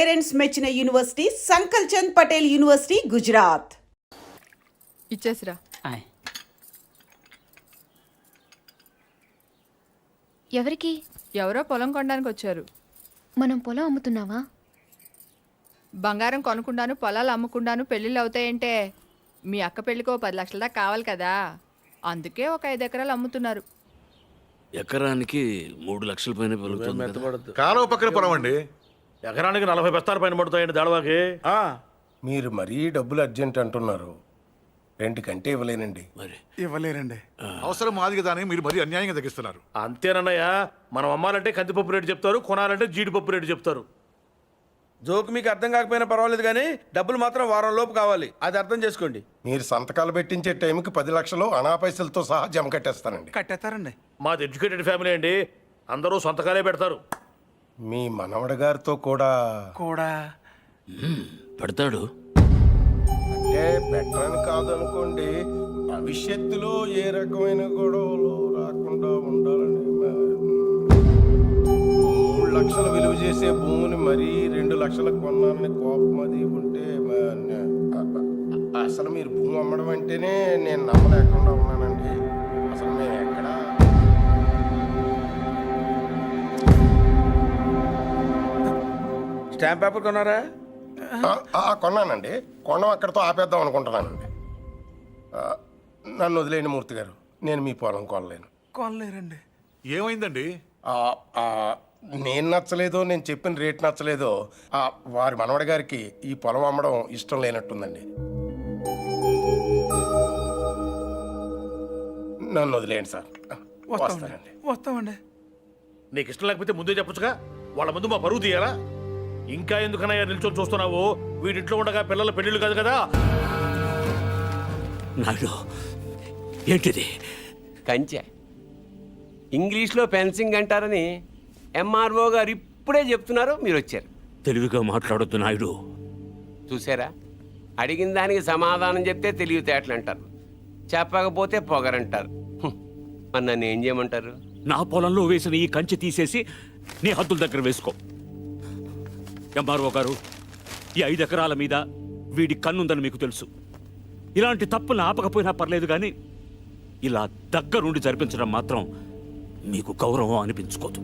Parents మెచ్చిన university సంకల్ Chand Patel university Gujarat. ఇచ్చేసిరా. ఎవరికి? ఎవరో పొలం కొనడానికి వచ్చారు. మనం పొలం అమ్ముతున్నావా? బంగారం కొనుక్కుండాను, పొలాలు అమ్ముకుండాను పెళ్ళిళ్ళు అవుతాయంటే మీ అక్క పెళ్ళికో 10 లక్షల దాకా కావాలి కదా, అందుకే ఒక 5 ఎకరాలు అమ్ముతున్నారు. ఎకరానికి 3 లక్షల పైన పలుకుతుంది. కాలువ పక్కన పొలం అండి. ఎకరానికి 40 బస్తాల పైన పడుతాయండి దాడవాకి. మీరు మరీ డబ్బులు అర్జెంట్ అంటున్నారు. 2 కంటే ఇవ్వలేనండి. మరి ఇవ్వలేరండి. అవసరం మాది కదా అని మీరు మరీ అన్యాయంగా తగ్గిస్తున్నారు. అంతేనన్నయ్య, మనం అమ్మాలంటే కందిపప్పు రేటు చెప్తారు, కొనాలంటే జీడిపప్పు రేటు చెప్తారు. జోక్ మీకు అర్థం కాకపోయినా పర్వాలేదు, కానీ డబ్బులు మాత్రం వారం లోపు కావాలి, అది అర్థం చేసుకోండి. మీరు సంతకాలు పెట్టించే టైంకి 10 లక్షలు అనా పైసలతో సహా జమ కట్టేస్తానండి. కట్టేస్తారండి. మాది ఎడ్యుకేటెడ్ ఫ్యామిలీ అండి, అందరూ సంతకాలే పెడతారు. మీ మనవడి గారితో కూడా పెడతాడు. అంటే పెట్టని కాదనుకోండి, భవిష్యత్తులో ఏ రకమైన గొడవలు రాకుండా ఉండాలని 3 లక్షలు విలువ చేసే భూమిని మరీ 2 లక్షలకు కొన్నానని కోపం అది ఉంటే అసలు మీరు భూమి అమ్మడం అంటేనే నేను నమ్మలేకుండా ఉన్నానండి. అసలు మేము ఎక్కడ స్టాంప్ పేపర్ కొన్నారా? కొన్నానండి. కొనం అక్కడితో ఆపేద్దాం అనుకుంటున్నానండి. నన్ను వదిలేని మూర్తి గారు, నేను మీ పొలం కొనలేరండి. ఏమైందండి? నేను నచ్చలేదో, నేను చెప్పిన రేట్ నచ్చలేదో వారి మనవడి గారికి ఈ పొలం అమ్మడం ఇష్టం లేనట్టుందండి. నన్ను వదిలేయండి సార్. వస్తానండి. వస్తామండి. నీకు ఇష్టం లేకపోతే ముందే చెప్పొచ్చుగా, వాళ్ళ ముందు మా పరువు తీయాలా? ఇంకా ఎందుకనయ్యా నిల్చొని చూస్తున్నావు? వీడింట్లో ఉండగా పిల్లల పెళ్ళిళ్ళు కాదు కదా. నాయుడు, ఏంటిది? కంచె ఇంగ్లీష్లో ఫెన్సింగ్ అంటారని ఎంఆర్ఓ గారు ఇప్పుడే చెప్తున్నారు, మీరు వచ్చారు. తెలివిగా మాట్లాడొద్దు నాయుడు. చూసారా, అడిగిన దానికి సమాధానం చెప్తే తెలివితేటలు అంటారు, చెప్పకపోతే పొగరంటారు. మరి నన్ను ఏం చేయమంటారు? నా పొలంలో వేసిన ఈ కంచె తీసేసి నీ హద్దుల దగ్గర వేసుకో. ఎంఆర్ఓ గారు, ఈ 5 ఎకరాల మీద వీడి కన్నుందని మీకు తెలుసు. ఇలాంటి తప్పులు ఆపకపోయినా పర్లేదు, కానీ ఇలా దగ్గరుండి జరిపించడం మాత్రం మీకు గౌరవం అనిపించుకోదు.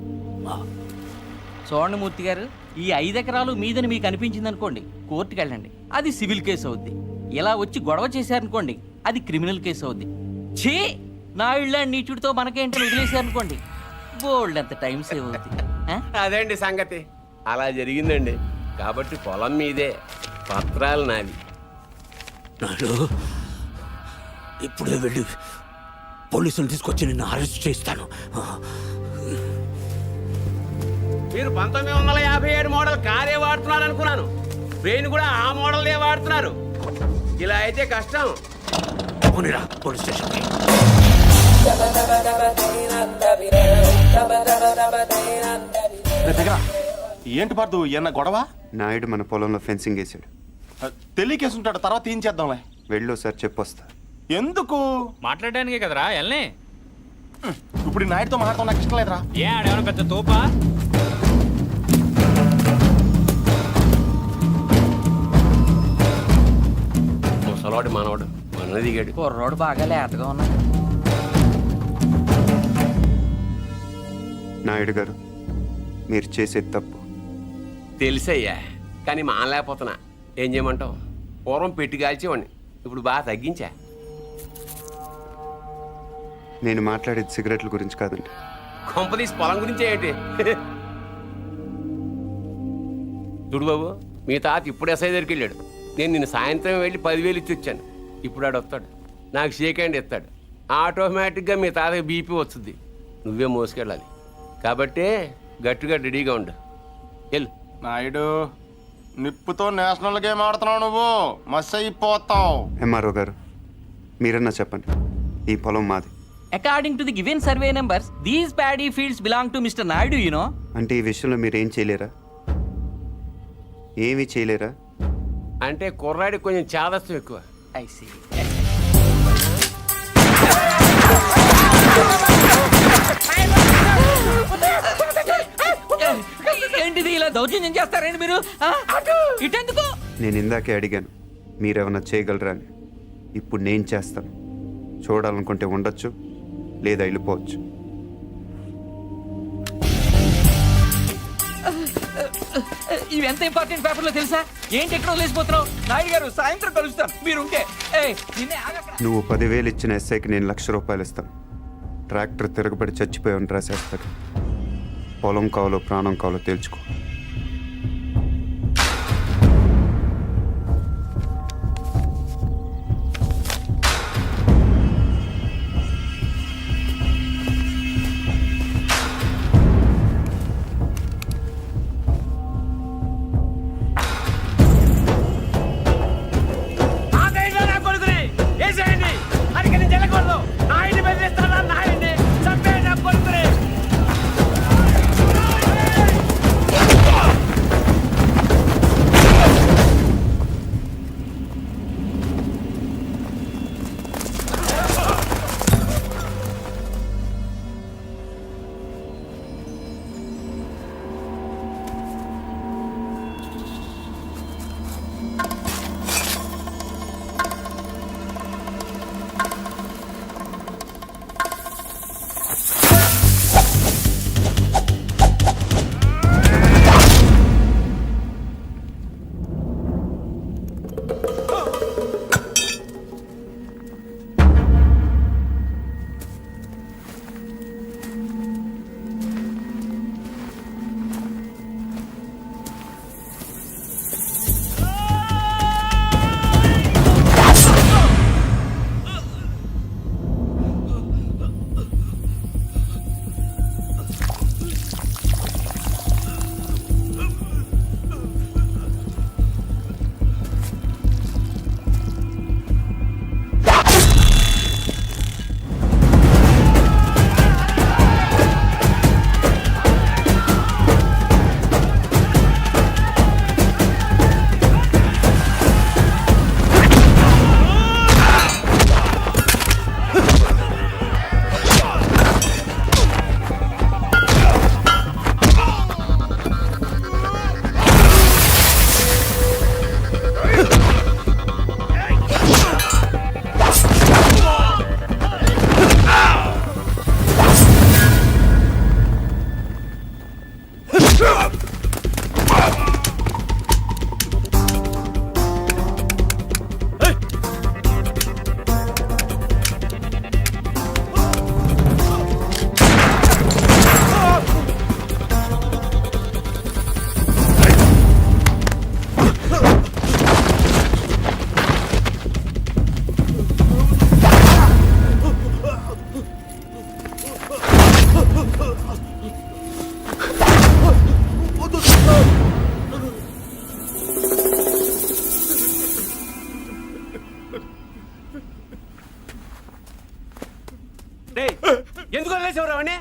చూడండి మూర్తి గారు, ఈ 5 ఎకరాలు మీదని మీకు అనిపించింది అనుకోండి, కోర్టుకు వెళ్ళండి, అది సివిల్ కేసు అవుద్ది. ఇలా వచ్చి గొడవ చేశారనుకోండి, అది క్రిమినల్ కేసు అవుద్ది. ఛీ, నా ఇళ్ళ నీచుడితో మనకేంటో వదిలేశారనుకోండి, బోల్డ్ అంత టైం సేవ్ అవుద్ది. అదేండి సంగతి, అలా జరిగిందండి. కాబట్టి పొలం మీదే, పత్రాలు నావి. నాడు ఇప్పుడే వెళ్ళి పోలీసులు తీసుకొచ్చి నిన్ను అరెస్ట్ చేస్తాను. మీరు 1957 మోడల్ కారే వాడుతున్నారు అనుకున్నాను. బ్రెయిన్ కూడా ఆ మోడల్నే వాడుతున్నారు. ఇలా అయితే కష్టం. పోనీరా పోలీస్ స్టేషన్కి. ఏంటి పర్దు, ఎన్న గొడవ? నాయుడు మన పొలంలో ఫెన్సింగ్ వేసాడు. తెలియకేసుంటాడు, తర్వాత ఏం చేద్దాంలే. వెళ్ళు సార్, చెప్పొస్తా. ఎందుకు? మాట్లాడడానికి కదరా ఎల్నే. ఇప్పుడు ఈ నాయుడుతో మాట్లాడటం నాకు ఇష్టం లేదురా. ఏ ఆడేమన్నా పెద్ద తోపా? ముసలాడు మనవాడు మన దిగాడు. కుర్రోడు బాగా లేతగా ఉన్నాడు. నాయుడు గారు, మీరు చేసేది తప్పు. తెలిసయ్యా, కానీ మానలేకపోతున్నా. ఏం చేయమంటావు? పూర్వం పెట్టి కాల్చేవాడిని, ఇప్పుడు బాగా తగ్గించా. నేను మాట్లాడేది సిగరెట్ల గురించి కాదండి. కొంపదీసి పొలం గురించే ఏంటి? చూడు బాబు, మీ తాత ఇప్పుడు ఎస్ఐ దగ్గరికి వెళ్ళాడు. నేను నిన్ను సాయంత్రం వెళ్ళి 10,000 ఇచ్చి వచ్చాను. ఇప్పుడు ఆడు వస్తాడు, నాకు షేక్ హ్యాండ్ ఇస్తాడు. ఆటోమేటిక్గా మీ తాతకి బీపీ వస్తుంది. నువ్వే మోసుకెళ్ళాలి. కాబట్టి గట్టిగా రెడీగా ఉండు. వెళ్ళు. నాయుడు, నిప్పుతో నేషనల్ గేమ్ ఆడుతున్నావు నువ్వు, మస్ అయిపోతావు. ఎంఆర్ఓ గారు, మీరన్నా చెప్పండి, ఈ పొలం మాది. According to the given survey numbers, these paddy fields belong to mister Naidu, you know. అంటే ఈ విషయంలో మీరు ఏం చేయలేరా? ఏమీ చేయలేరా? అంటే కుర్రాడికి కొంచెం చాదస్తం ఎక్కువ. I see. ఏంటిది ఇలా దౌర్జన్యం చేస్తారండి మీరు ఇటెందుకు? నేను ఇందాకే అడిగాను మీరేమన్నా చేయగలరా అని. ఇప్పుడు నేను చేస్తాను. చూడాలనుకుంటే ఉండొచ్చు, లేదా వెళ్ళిపోవచ్చు. ఇవి ఎంత ఇంపార్టెంట్ పేపర్లో తెలుసా? ఏంటి ఎక్కడో లేచిపోతున్నావు? నాయుడు గారు సాయంత్రం కలుస్తాను మీరుంటే. నిన్నే ఆగక్కడ. నువ్వు 10,000 ఇచ్చిన ఎస్ఐకి నేను ₹1,00,000 ఇస్తాను. ట్రాక్టర్ తిరగబడి చచ్చిపోయామని రాసేస్తాడు. పొలం కావాలో ప్రాణం కావాలో తేల్చుకో. ఎందుకు వదిలేసేవారు అవన్నీ?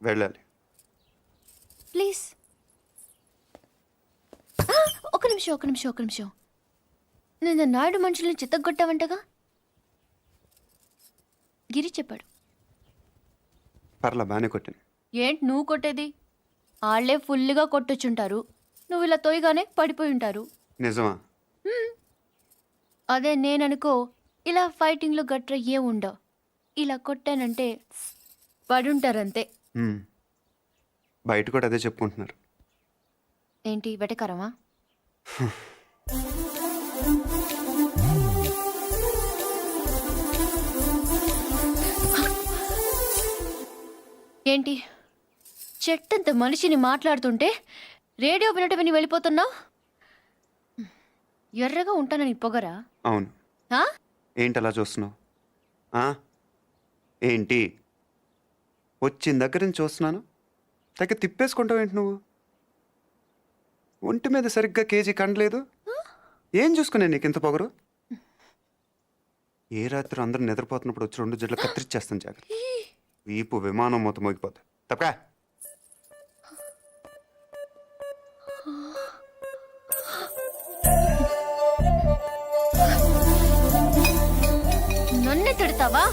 వెళ్ళాలి. ప్లీజ్. ఒక నిమిషం. నేను నాయుడు మనుషుల్ని చిత్తగొట్టావంటగా? గిరి చెప్పాడు. పర్లా బాగానే కొట్టాను. ఏంటి నువ్వు కొట్టేది? వాళ్ళే ఫుల్గా కొట్టొచ్చుంటారు. నువ్వు ఇలా తోయగానే పడిపోయి ఉంటారు. నిజమా? అదే నేననుకో ఇలా ఫైటింగ్లో గట్ర ఏ ఉండవు. ఇలా కొట్టానంటే పడుంటారంతే. బయట కూడా అదే చెప్పుకుంటున్నారు. ఏంటి వెటకరమా? ఏంటి చెట్టంత మనిషిని మాట్లాడుతుంటే రేడియో వినటం విని వెళ్ళిపోతున్నావు? ఎర్రగా ఉంటానని పొగరా? అవును. ఏంటి అలా చూస్తున్నావు? ఏంటి వచ్చిన దగ్గర నుంచి చూస్తున్నాను, తెగ తిప్పేసుకుంటావు ఏంటి నువ్వు? ఒంటి మీద సరిగ్గా కేజీ కండలేదు. ఏం చూసుకునే నీకు ఇంత పొగరు? ఏ రాత్రి అందరూ నిద్రపోతున్నప్పుడు వచ్చి 2 జడ్లు కత్తిరిచ్చేస్తాను జాగ్రత్త. వీపు విమానం మొత్తం మోగిపోతా. తప్పకా నన్నే తిడతావా?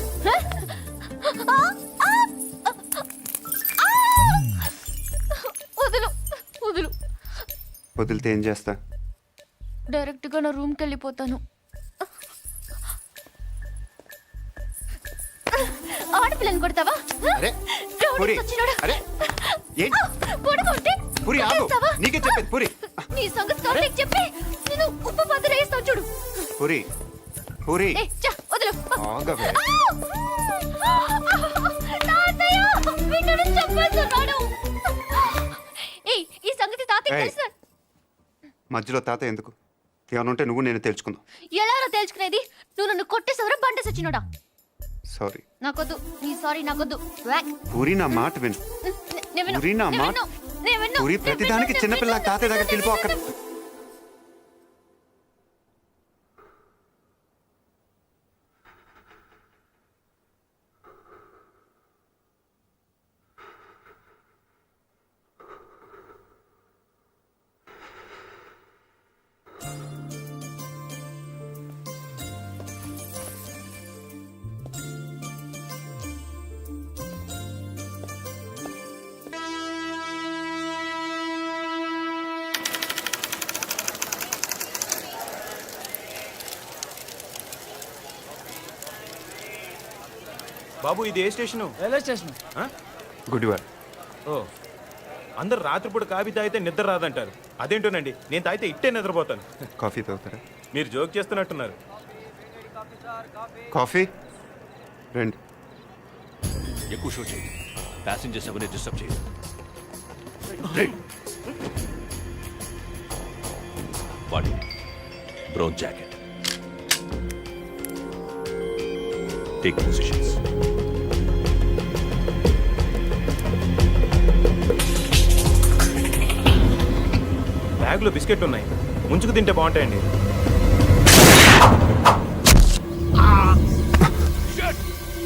వదులు వదులు. వదిలితే ఏం చేస్తా? డైరెక్ట్గా నా రూమ్కి వెళ్ళిపోతాను. ఆడపిల్లని కొడతావా? అరే రౌడీ పూరి, సచ్చినోడా. అరే ఏంటి కొడమంటే పూరి ఆగు. కొట్టేస్తావా? నీకే చెప్పేది పూరి. నీ సంగతి కావాలని చెప్పి నేను ఉప్పు పాత్ర వేస్తావు చూడు. పూరి పూరి ఏ, చా, వదులు. ఆగవే. తాతయ్య, వీడిని చంపేస్తున్నాడు. ఏయ్, ఈ సంగతి తాతయ్య ఏయ్. తెలుసా? మధ్యలో తాత ఎందుకు? ఏమైనా ఉంటే నువ్వు నేను తెలుసుకుందాం. ఎలా తెలుసుకునేది? నువ్వు నన్ను కొట్టేసవరా బండ సచ్చినోడా? సారీ నాకొద్దు, నీ సారీ నాకొద్దు. వ్యాక్. పూరి, నా మాట విను. నేను విన్ను, పూరి, నా నేను మాట. విన్ను, నేను విన్ను, పూరి, నేను ప్రతిదానికి విన్ను, చిన్నపిల్ల నేను తాతయ్య దగ్గరికి వెళ్ళిపో. అక్కడ బాబు ఇది ఏ స్టేషను? Railway station. గుడివాడ. ఓ, అందరు రాత్రిపూట కాఫీ తాగితే నిద్ర రాదంటారు. అదేంటోనండి, నేను తాగితే ఇట్టే నిద్రపోతాను. కాఫీ తాగుతారా? మీరు జోక్ చేస్తున్నట్టున్నారు. కాఫీ రండి. ఎక్కువ షో చేయి. ప్యాసింజర్స్ ఎవరిని డిస్టర్బ్ చేయి. వాడి బ్రౌన్ జాకెట్. Take positions. బ్యాగ్లో బిస్కెట్ ఉన్నాయి, ముంచుకు తింటే బాగుంటాయండి.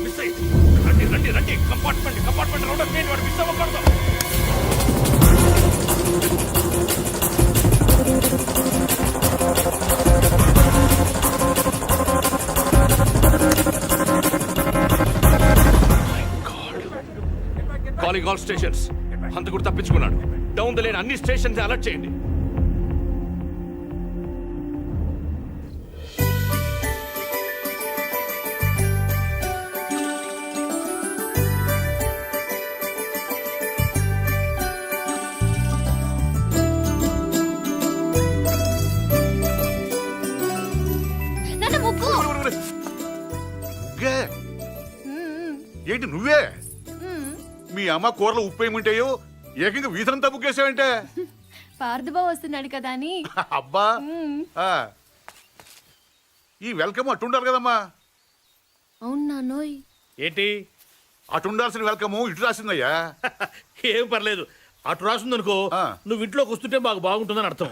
మిస్ అయ్యింది. రండి రండి రండి. కంపార్ట్మెంట్ రౌండర్ చేయండి. వాడు మిస్ అవ్వకూడదు. Calling all stations. హంతకుడు తప్పించుకున్నాడు. డౌన్ ద లేన్ అన్ని స్టేషన్స్ అలర్ట్ చేయండి. నన్ను ముగ్గు. ముగ్గే? ఏంటి నువ్వే? మీ అమ్మ కూరలో ఉప్పు ఏముంటాయో ఏకంగా వీధంతా ముగ్గేసావంటే? పార్థబాబు వస్తున్నాడు కదా అని. అబ్బా ఆ. ఈ వెల్కమ్ అట్టుండాలి కదమ్మా. అవునా నోయ్. ఏంటి అటుండాల్సిన వెల్కమ్ ఇటు రాసిందయ్యా. ఏం పర్లేదు. అటు రాసిందనుకో ఆ. నువ్వు ఇంట్లోకి వస్తుంటే మాకు బాగుంటుందని అర్థం.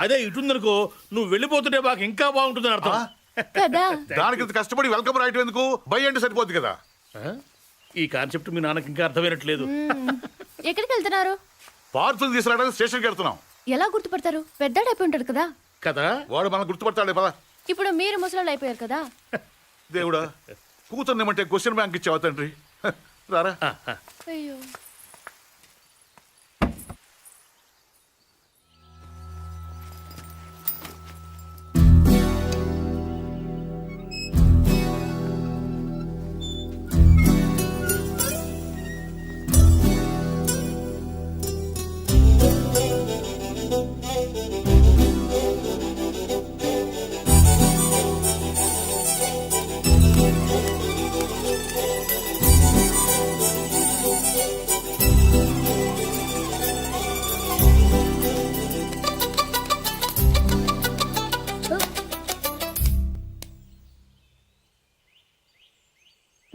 అదే ఇటుందనుకో నువ్వు వెళ్ళిపోతుంటే మాకు ఇంకా బాగుంటుందని అర్థం. కదా. దానికి ఇంత కష్టపడి వెల్కమ్ రాయటం ఎందుకు? బై అంటే సరిపోద్ది కదా. ఆ? ఈ కాన్సెప్ట్ మీ నాన్నకి ఇంకా అర్థమైనట్లేదు. ఎక్కడికి వెళ్తున్నారు? పార్సల్ తీసుకురావడానికి స్టేషన్కి వెళ్తున్నాం. ఎలా గుర్తుపడతారు? పెద్దాడైపోయి ఉంటాడు కదా. కదా వాడు మనం గుర్తుపడతాడే పదా. ఇప్పుడు మీరు ముసలాళ్ళు అయిపోయారు కదా. దేవుడా, కూతుర్నేమంటే క్వశ్చన్ బ్యాంక్ ఇచ్చావా తండ్రి? రారా. అయ్యో.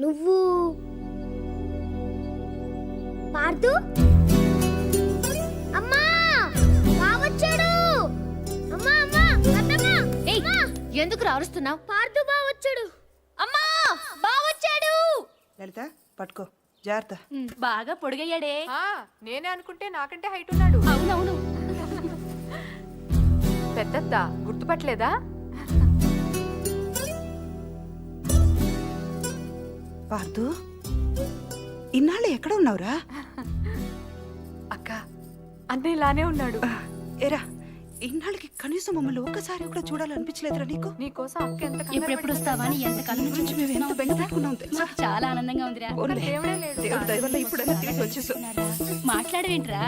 నువ్వు పార్దు? అమ్మా బావొచ్చాడు. అమ్మా అమ్మా అత్తమ్మ. ఎందుకు అరుస్తున్నావు? పార్థు బా వచ్చాడు. అమ్మా బా వచ్చాడు. లలిత పట్టుకో జాగ్రత్త. బాగా పొడిగయ్యాడే. ఆ, నేనే అనుకుంటే నాకంటే హైట్ ఉన్నాడు. అవునవును. పెద్దత్త గుర్తుపట్టలేదా? పార్థు ఇన్నాళ్ళు ఎక్కడ ఉన్నావురా? అక్క అన్నీ ఇలానే ఉన్నాడు. ఏరా ఇన్నాళ్ళకి కనీసం మమ్మల్ని ఒక్కసారి కూడా చూడాలనిపించలేదురా నీకు? నీకోసం అక్క ఎంత ఎప్పుడెప్పుడు వస్తావా అని ఎంత కాలం నుంచి గురించి మేము ఎంత బెంగ పెట్టుకున్నాం తెలుసా? చాలా ఆనందంగా ఉందిరా. పోన్లే, దేవుడి దయ వల్ల ఇప్పుడైనా తిరిగి వచ్చేసాం. మాట్లాడవేంట్రా?